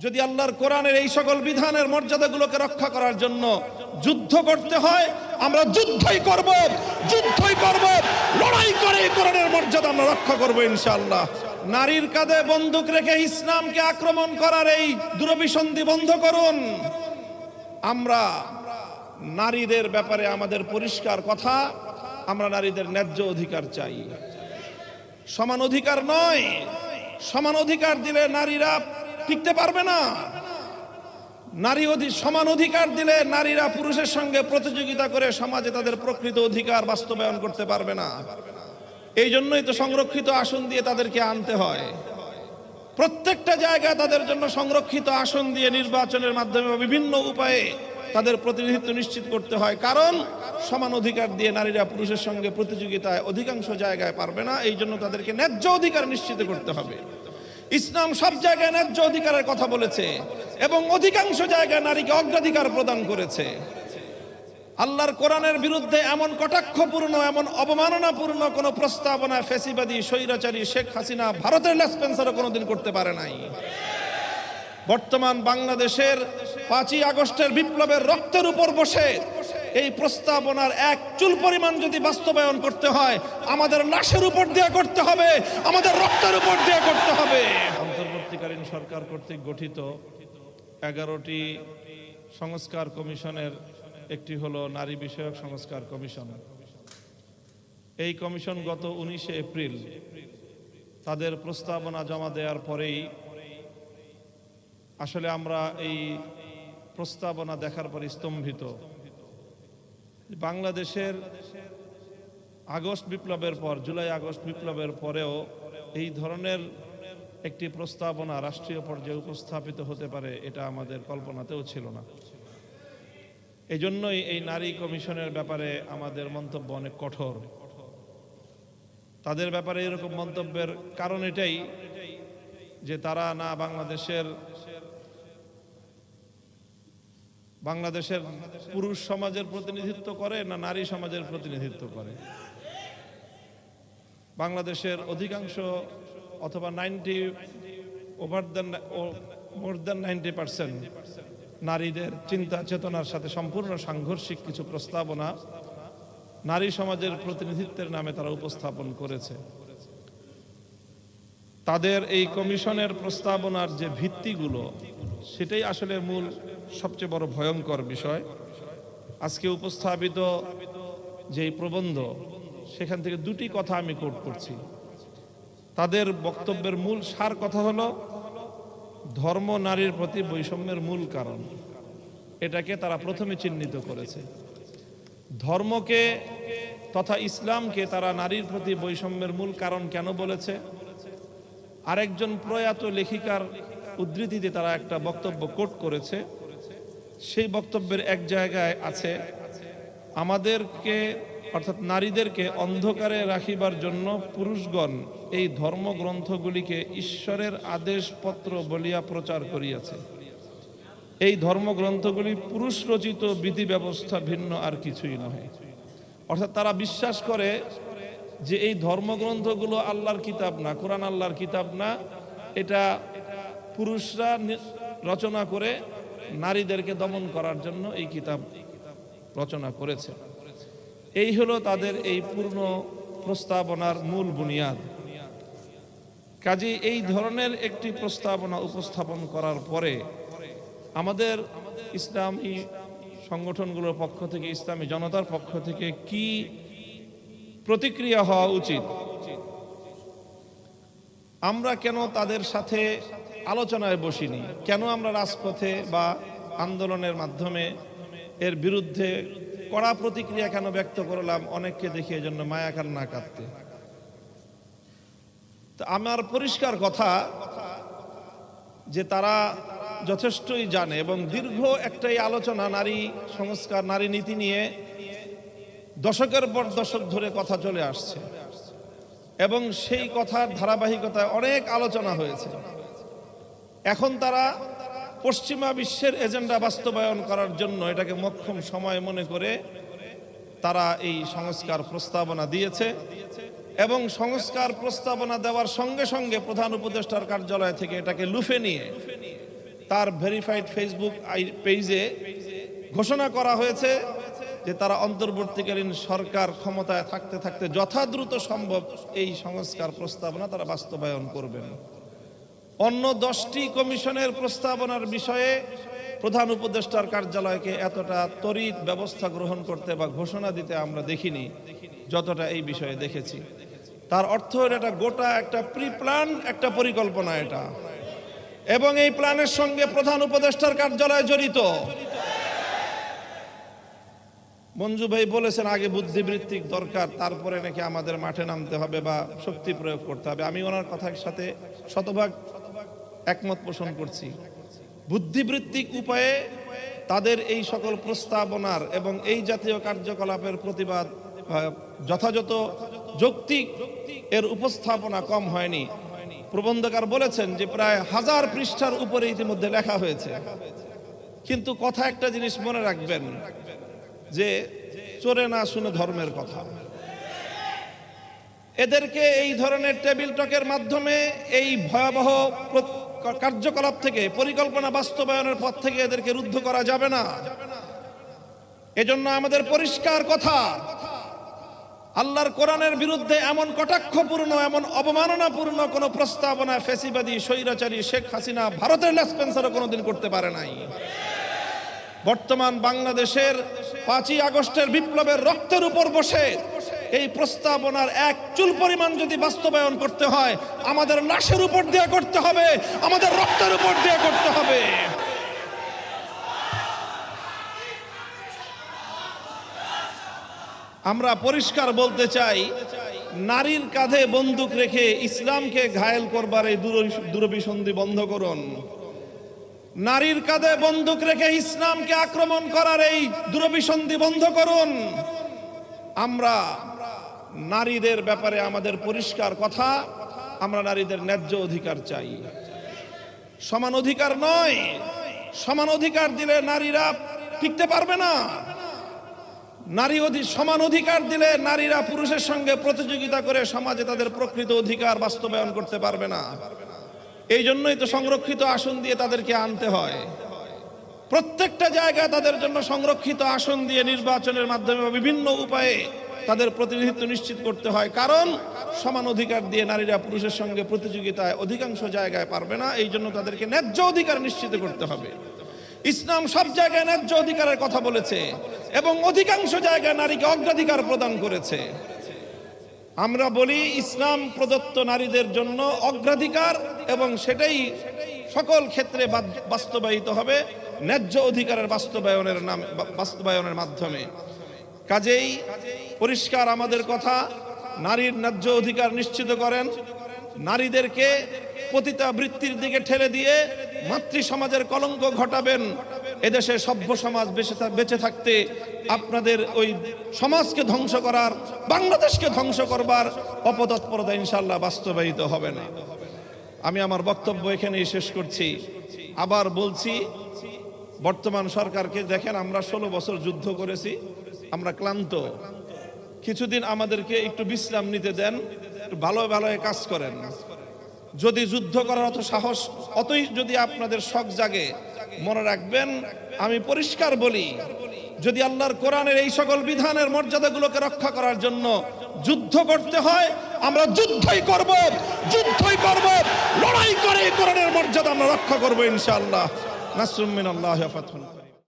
যদি আল্লাহর কোরআনের এই সকল বিধানের মর্যাদাগুলোকে রক্ষা করার জন্য যুদ্ধ করতে হয়, আমরা যুদ্ধই করব, লড়াই করে কোরআনের মর্যাদা আমরা রক্ষা করব ইনশাআল্লাহ। নারীর কাঁধে বন্দুক রেখে ইসলামকে আক্রমণ করার এই দুরভিসন্ধি বন্ধ করুন। আমরা নারীদের ব্যাপারে আমাদের পরিষ্কার কথা, আমরা নারীদের ন্যায্য অধিকার চাই, সমান অধিকার নয়। সমান অধিকার দিলে নারীরা টিকতে পারবে না। সমান অধিকার দিলে নারীরা পুরুষের সঙ্গে প্রতিযোগিতা করে সমাজে তাদের প্রকৃত অধিকার বাস্তবায়ন করতে পারবে না। এই জন্যই তো সংরক্ষিত আসন দিয়ে তাদেরকে আনতে হয়। প্রত্যেকটা জায়গায় তাদের জন্য সংরক্ষিত আসন দিয়ে নির্বাচনের মাধ্যমে বিভিন্ন উপায়ে তাদের প্রতিনিধিত্ব নিশ্চিত করতে হয়। কারণ সমান অধিকার দিয়ে নারীরা পুরুষের সঙ্গে প্রতিযোগিতায় অধিকাংশ জায়গায় পারবে না। এই জন্য তাদেরকে ন্যায্য অধিকার নিশ্চিত করতে হবে। ইসলাম সব জায়গায় ন্যায্য অধিকারের কথা বলেছে এবং অধিকাংশ জায়গায় নারীকে অগ্রাধিকার প্রদান করেছে। আল্লাহর কোরআনের বিরুদ্ধে এমন কটাক্ষপূর্ণ, এমন অবমাননাপূর্ণ কোন প্রস্তাবনা ফ্যাসিবাদী স্বৈরাচারী শেখ হাসিনা ভারতের লেসপেন্সারও কোনোদিন করতে পারে নাই। বর্তমান বাংলাদেশের 5ই আগস্টের বিপ্লবের রক্তের উপর বসে এই প্রস্তাবনার এক চুল পরিমাণ যদি বাস্তবায়ন করতে হয়, আমাদের লাশের উপর দিয়ে করতে হবে, আমাদের রক্তের উপর দিয়ে করতে হবে। অন্তর্বর্তীকালীন সরকার কর্তৃক গঠিত 11টি সংস্কার কমিশনের একটি হলো নারী বিষয়ক সংস্কার কমিশন। এই কমিশন গত 19শে এপ্রিল তাদের প্রস্তাবনা জমা দেওয়ার পরেই আসলে আমরা এই প্রস্তাবনা দেখার পর স্তম্ভিত। বাংলাদেশের আগস্ট বিপ্লবের পর, জুলাই আগস্ট বিপ্লবের পরেও এই ধরনের একটি প্রস্তাবনা রাষ্ট্রীয় পর্যায়ে উপস্থাপিত হতে পারে এটা আমাদের কল্পনাতেও ছিল না। এই জন্যই এই নারী কমিশনের ব্যাপারে আমাদের মন্তব্য অনেক কঠোর। তাদের ব্যাপারে এরকম মন্তব্যের কারণ এটাই যে তারা না বাংলাদেশের পুরুষ সমাজের প্রতিনিধিত্ব করে, না নারী সমাজের প্রতিনিধিত্ব করে। বাংলাদেশের অধিকাংশ অথবা মোর দেন 90% নারীদের চিন্তা চেতনার সাথে সম্পূর্ণ সাংঘর্ষিক কিছু প্রস্তাবনা নারী সমাজের প্রতিনিধিত্বের নামে তারা উপস্থাপন করেছে। তাদের এই কমিশনের প্রস্তাবনার যে ভিত্তিগুলো, সেটাই আসলে মূল সবচেয়ে বড় ভয়ঙ্কর বিষয়। আজকে উপস্থাপিত যে প্রবন্ধ, সেখান থেকে দুটি কথা আমি কোট করছি। তাদের বক্তব্যের মূল সার কথা হলো ধর্ম নারীর প্রতি বৈষম্যের মূল কারণ। এটাকে তারা প্রথমে চিহ্নিত করেছে। ধর্মকে তথা ইসলামকে তারা নারীর প্রতি বৈষম্যের মূল কারণ কেন বলেছে? আরেকজন প্রয়াত লেখিকার উদ্ধৃতিতে তারা একটা বক্তব্য কোট করেছে। সেই বক্তব্যের এক জায়গায় আছে, আমাদেরকে অর্থাৎ নারীদেরকে অন্ধকারে রাখিবার জন্য পুরুষগণ এই ধর্মগ্রন্থগুলিকে ঈশ্বরের আদেশপত্র বলিয়া প্রচার করিয়াছে। এই ধর্মগ্রন্থগুলি পুরুষ রচিত বিধি ব্যবস্থা ভিন্ন আর কিছুই নয়। অর্থাৎ তারা বিশ্বাস করে যে এই ধর্মগ্রন্থগুলো আল্লাহর কিতাব না, কোরআন আল্লাহর কিতাব না, এটা পুরুষরা রচনা করে নারীদেরকে দমন করার জন্য এই কিতাব রচনা করেছে। এই হলো তাদের এই পূর্ণ প্রস্তাবনার মূল বুনিয়াদ। কাজেই এই ধরনের একটি প্রস্তাবনা উপস্থাপন করার পরে আমাদের ইসলামী সংগঠনগুলোর পক্ষ থেকে, ইসলামী জনতার পক্ষ থেকে কি প্রতিক্রিয়া হওয়া উচিত? আমরা কেন তাদের সাথে আলোচনায় বসিনি? কেন আমরা রাজপথে বা আন্দোলনের মাধ্যমে এর বিরুদ্ধে কড়া প্রতিক্রিয়া কেন ব্যক্ত করলাম? অনেককে দেখে এজন্য মায়া কান্না কাঁদতে। তো আমার পরিষ্কার কথা যে তারা যথেষ্টই জানে এবং দীর্ঘ একটাই আলোচনা নারী সংস্কার, নারী নীতি নিয়ে দশকের পর দশক ধরে কথা চলে আসছে এবং সেই কথার ধারাবাহিকতায় অনেক আলোচনা হয়েছে। এখন তারা পশ্চিমা বিশ্বের এজেন্ডা বাস্তবায়ন করার জন্য এটাকে মোক্ষম সময় মনে করে তারা এই সংস্কার প্রস্তাবনা দিয়েছে এবং সংস্কার প্রস্তাবনা দেওয়ার সঙ্গে সঙ্গে প্রধান উপদেষ্টার কার্যালয় থেকে এটাকে লুফে নিয়ে তার ভেরিফাইড ফেসবুক পেজে ঘোষণা করা হয়েছে যে তারা অন্তর্বর্তীকালীন সরকার ক্ষমতায় থাকতে থাকতে যথাদ্রুত সম্ভব এই সংস্কার প্রস্তাবনা তারা বাস্তবায়ন করবেন। অন্য 10টি কমিশনের প্রস্তাবনার বিষয়ে প্রধান উপদেষ্টার কার্যালয়কে এতটা ত্বরিত ব্যবস্থা গ্রহণ করতে বা ঘোষণা দিতে আমরা দেখিনি যতটা এই বিষয়ে দেখেছি। তার অর্থ এটা গোটা একটা প্রি প্ল্যান একটা পরিকল্পনা এটা, এবং এই প্ল্যানের সঙ্গে প্রধান উপদেষ্টার কার্যালয় জড়িত। মঞ্জু ভাই বলেছেন আগে বুদ্ধিবৃত্তিক দরকার, তারপরে নাকি আমাদের মাঠে নামতে হবে বা শক্তি প্রয়োগ করতে হবে। আমি ওনার কথার সাথে শতভাগ একমত পোষণ করছি। বুদ্ধিবৃত্তিক উপায়ে তাদের এই সকল প্রস্তাবনার এবং এই জাতীয় কার্যকলাপের প্রতিবাদ যথাযথ যৌক্তিক এর উপস্থাপনা কম হয়নি। প্রবন্ধকার বলেছেন যে প্রায় 1000 পৃষ্ঠার উপরে ইতিমধ্যে লেখা হয়েছে, কিন্তু কথা একটা জিনিস মনে রাখবেন যে চোরে না শুনে ধর্মের কথা। এদেরকে এই ধরনের টেবিল টকের মাধ্যমে এই ভয়াবহ কার্যকলাপ থেকে, পরিকল্পনা বাস্তবায়নের পথ থেকে এদেরকে রুদ্ধ করা যাবে না। এজন্য আমাদের পরিষ্কার কথা, আল্লাহর কোরআনের বিরুদ্ধে এমন কটাক্ষপূর্ণ, এমন অবমাননাপূর্ণ কোন প্রস্তাবনা ফ্যাসিবাদী স্বৈরাচারী শেখ হাসিনা ভারতের লেসপেন্সারও কোনোদিন করতে পারে নাই। বর্তমান বাংলাদেশের 5ই আগস্টের বিপ্লবের রক্তের উপর বসে এই প্রস্তাবনার এক চুল পরিমাণ যদি বাস্তবায়ন করতে হয়, আমাদের লাশের উপর দিয়ে করতে হবে, আমাদের রক্তের উপর দিয়ে করতে হবে। আমরা পরিষ্কার বলতে চাই, নারীর কাঁধে বন্দুক রেখে ইসলামকে ঘায়েল করবার এই দুরভিসন্ধি বন্ধ করুন। নারীর কাঁধে বন্দুক রেখে ইসলামকে আক্রমণ করার এই দুরভিসন্ধি বন্ধ করুন। আমরা নারীদের ব্যাপারে আমাদের পরিষ্কার কথা, আমরা নারীদের ন্যায্য অধিকার চাই। সমান অধিকার নয়, সমান অধিকার দিলে নারীরা টিকতে পারবে না। সমান অধিকার দিলে নারীরা পুরুষের সঙ্গে প্রতিযোগিতা করে সমাজে তাদের প্রকৃত অধিকার বাস্তবায়ন করতে পারবে না। এই জন্যই তো সংরক্ষিত আসন দিয়ে তাদেরকে আনতে হয়। প্রত্যেকটা জায়গায় তাদের জন্য সংরক্ষিত আসন দিয়ে নির্বাচনের মাধ্যমে বিভিন্ন উপায়ে তাদের প্রতিনিধিত্ব নিশ্চিত করতে হয়। কারণ সমান অধিকার দিয়ে নারীরা পুরুষের সঙ্গে প্রতিযোগিতায় অধিকাংশ জায়গায় পারবে না। এই জন্য তাদেরকে ন্যায্য অধিকার নিশ্চিত করতে হবে। ইসলাম সব জায়গায় ন্যায্য অধিকারের কথা বলেছে এবং অধিকাংশ জায়গায় নারীকে অগ্রাধিকার প্রদান করেছে। আমরা বলি ইসলাম প্রদত্ত নারীদের জন্য অগ্রাধিকার, এবং সেটাই সকল ক্ষেত্রে বাস্তবায়িত হবে ন্যায্য অধিকারের বাস্তবায়নের মাধ্যমে। কাজেই পরিষ্কার আমাদের কথা, নারীর ন্যায্য অধিকার নিশ্চিত করেন। নারীদেরকে পতিতাবৃত্তির দিকে ঠেলে দিয়ে মাতৃ সমাজের কলঙ্ক ঘটাবেন। এদেশে সভ্য সমাজ বেঁচে থাকতে আপনাদের ওই সমাজকে ধ্বংস করার, বাংলাদেশকে ধ্বংস করবার অপতৎপরতা ইনশাআল্লাহ বাস্তবায়িত হবে না। আমি আমার বক্তব্য এখানেই শেষ করছি। আবার বলছি, বর্তমান সরকারকে দেখেন, আমরা 16 বছর যুদ্ধ করেছি, আমরা ক্লান্ত। কিছুদিন আমাদেরকে একটু বিশ্রাম নিতে দেন, ভালো ভালো কাজ করেন। যদি যুদ্ধ করার অত সাহস, অতই যদি আপনাদের শখ জাগে, মনে রাখবেন আমি পরিষ্কার বলি, যদি আল্লাহর কোরআনের এই সকল বিধানের মর্যাদাগুলোকে রক্ষা করার জন্য যুদ্ধ করতে হয়, আমরা যুদ্ধই করব, লড়াই করে কোরআনের মর্যাদা আমরা রক্ষা করব ইনশাআল্লাহ। নাসরুম মিনাল্লাহি ওয়া ফাতহুন।